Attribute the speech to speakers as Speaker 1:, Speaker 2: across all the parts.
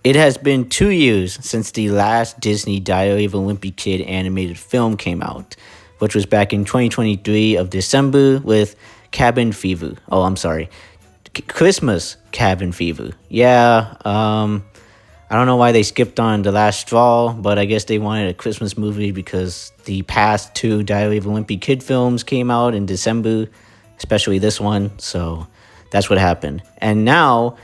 Speaker 1: It has been 2 years since the last Disney Diary of a Wimpy Kid animated film came out, which was back in 2023 of December with Cabin Fever. Oh, I'm sorry. Christmas Cabin Fever. Yeah, I don't know why they skipped on The Last Straw, but I guess they wanted a Christmas movie because the past two Diary of a Wimpy Kid films came out in December, especially this one, so that's what happened. And now,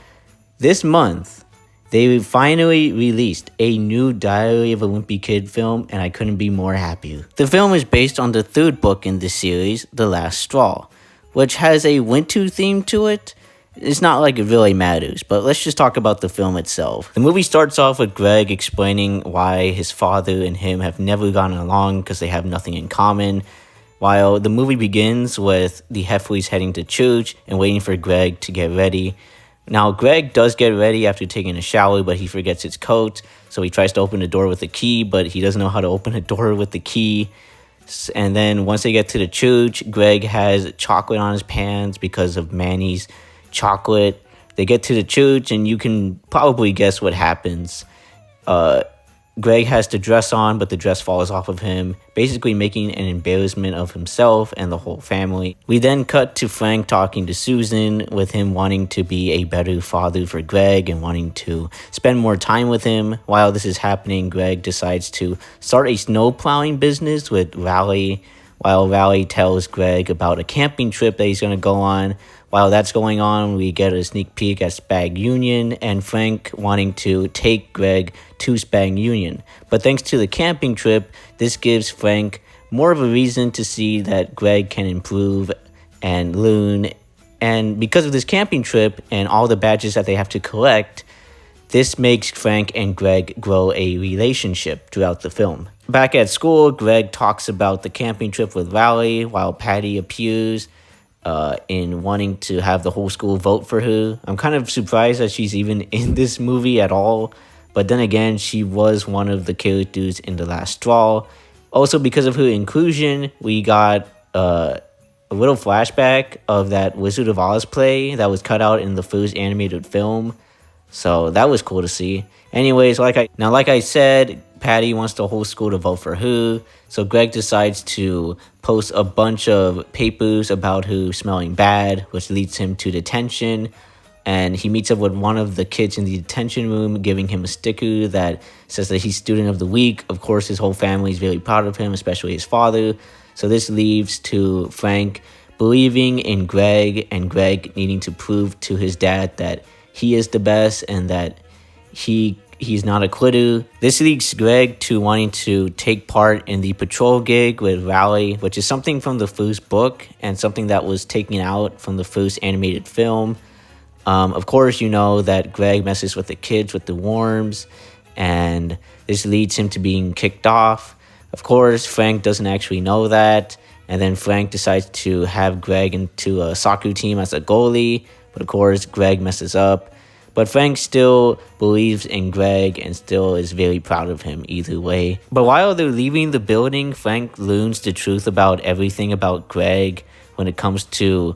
Speaker 1: this month, they finally released a new Diary of a Wimpy Kid film, and I couldn't be more happier. The film is based on the third book in the series, The Last Straw, which has a winter theme to it. It's not like it really matters, but let's just talk about the film itself. The movie starts off with Greg explaining why his father and him have never gotten along because they have nothing in common, while the movie begins with the Heffleys heading to church and waiting for Greg to get ready. Now, Greg does get ready after taking a shower, but he forgets his coat, so he tries to open the door with a key, but he doesn't know how to open a door with the key. And then once they get to the church, Greg has chocolate on his pants because of Manny's chocolate. They get to the church, and you can probably guess what happens. Greg has the dress on, but the dress falls off of him, basically making an embarrassment of himself and the whole family. We then cut to Frank talking to Susan, with him wanting to be a better father for Greg and wanting to spend more time with him. While this is happening, Greg decides to start a snow plowing business with Riley, while Riley tells Greg about a camping trip that he's going to go on. While that's going on, we get a sneak peek at Spag Union and Frank wanting to take Greg to Spag Union. But thanks to the camping trip, this gives Frank more of a reason to see that Greg can improve and learn. And because of this camping trip and all the badges that they have to collect, this makes Frank and Greg grow a relationship throughout the film. Back at school, Greg talks about the camping trip with Riley, while Patty appears in wanting to have the whole school vote for her. I'm kind of surprised that she's even in this movie at all, but then again, she was one of the characters in The Last Straw. Also, because of her inclusion, we got a little flashback of that Wizard of Oz play that was cut out in the first animated film, so that was cool to see. Anyways, like I said, Patty wants the whole school to vote for her, so Greg decides to post a bunch of papers about her smelling bad, which leads him to detention, and he meets up with one of the kids in the detention room, giving him a sticker that says that he's student of the week. Of course, his whole family is very proud of him, especially his father, so this leads to Frank believing in Greg, and Greg needing to prove to his dad that he is the best and that he's not a quitter. This leads Greg to wanting to take part in the patrol gig with Riley, which is something from the first book and something that was taken out from the first animated film. Of course, you know that Greg messes with the kids with the worms, and this leads him to being kicked off. Of course, Frank doesn't actually know that, and then Frank decides to have Greg into a soccer team as a goalie, but of course, Greg messes up. But Frank still believes in Greg and still is very proud of him either way. But while they're leaving the building, Frank learns the truth about everything about Greg when it comes to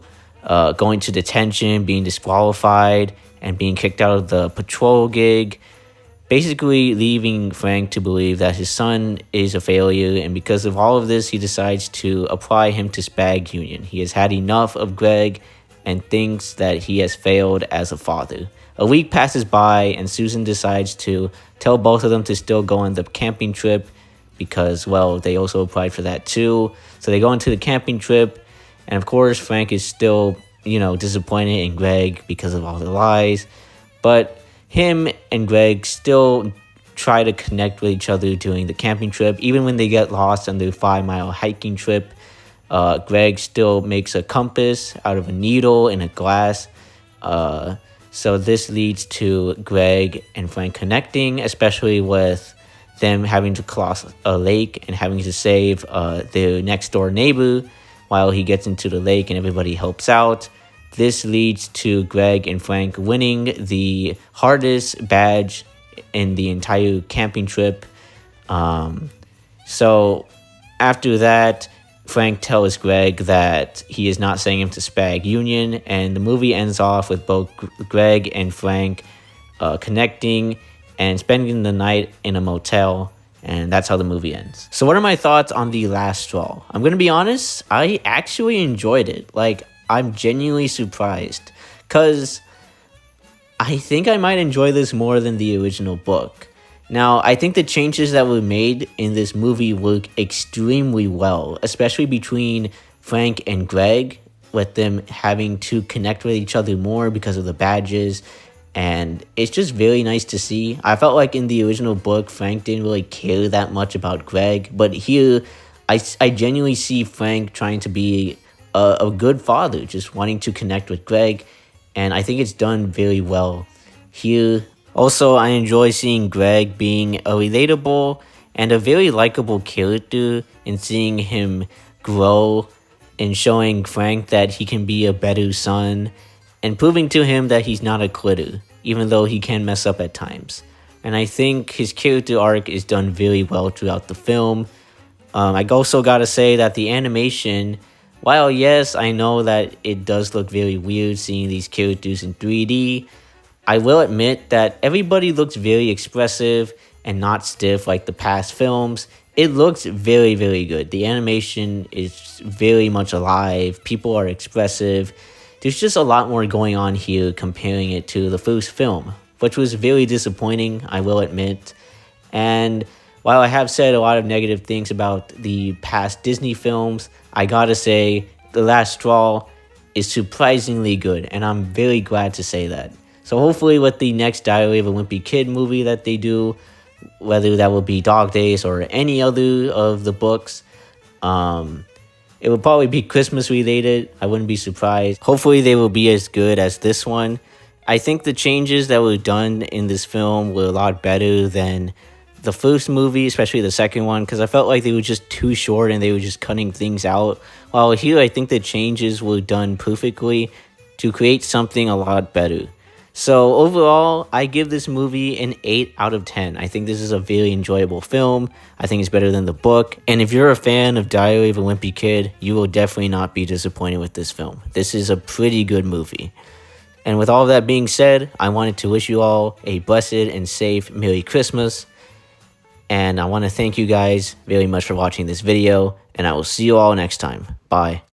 Speaker 1: going to detention, being disqualified, and being kicked out of the patrol gig. Basically leaving Frank to believe that his son is a failure, and because of all of this, he decides to apply him to Spag Union. He has had enough of Greg and thinks that he has failed as a father. A week passes by, and Susan decides to tell both of them to still go on the camping trip because, well, they also applied for that too. So they go into the camping trip, and of course, Frank is still, disappointed in Greg because of all the lies. But him and Greg still try to connect with each other during the camping trip. Even when they get lost on their 5-mile hiking trip, Greg still makes a compass out of a needle in a glass. So this leads to Greg and Frank connecting, especially with them having to cross a lake and having to save their next door neighbor while he gets into the lake and everybody helps out. This leads to Greg and Frank winning the hardest badge in the entire camping trip. So after that, Frank tells Greg that he is not sending him to Spag Union, and the movie ends off with both Greg and Frank connecting and spending the night in a motel, and that's how the movie ends. So what are my thoughts on The Last Straw? I'm gonna be honest, I actually enjoyed it. Like, I'm genuinely surprised, because I think I might enjoy this more than the original book. Now, I think the changes that were made in this movie work extremely well, especially between Frank and Greg, with them having to connect with each other more because of the badges. And it's just very nice to see. I felt like in the original book, Frank didn't really care that much about Greg, but here, I genuinely see Frank trying to be a good father, just wanting to connect with Greg, and I think it's done very well here. Also, I enjoy seeing Greg being a relatable and a very likable character, and seeing him grow and showing Frank that he can be a better son, and proving to him that he's not a quitter, even though he can mess up at times. And I think his character arc is done very well throughout the film. I also gotta say that the animation, while yes, I know that it does look very weird seeing these characters in 3D, I will admit that everybody looks very expressive and not stiff like the past films. It looks very, very good. The animation is very much alive. People are expressive. There's just a lot more going on here comparing it to the first film, which was very disappointing, I will admit. And while I have said a lot of negative things about the past Disney films, I gotta say, The Last Straw is surprisingly good, and I'm very glad to say that. So hopefully with the next Diary of a Wimpy Kid movie that they do, whether that will be Dog Days or any other of the books, it will probably be Christmas related. I wouldn't be surprised. Hopefully they will be as good as this one. I think the changes that were done in this film were a lot better than the first movie, especially the second one, because I felt like they were just too short and they were just cutting things out. While here, I think the changes were done perfectly to create something a lot better. So overall, I give this movie an 8 out of 10. I think this is a very enjoyable film. I think it's better than the book. And if you're a fan of Diary of a Wimpy Kid, you will definitely not be disappointed with this film. This is a pretty good movie. And with all of that being said, I wanted to wish you all a blessed and safe Merry Christmas. And I want to thank you guys very much for watching this video. And I will see you all next time. Bye.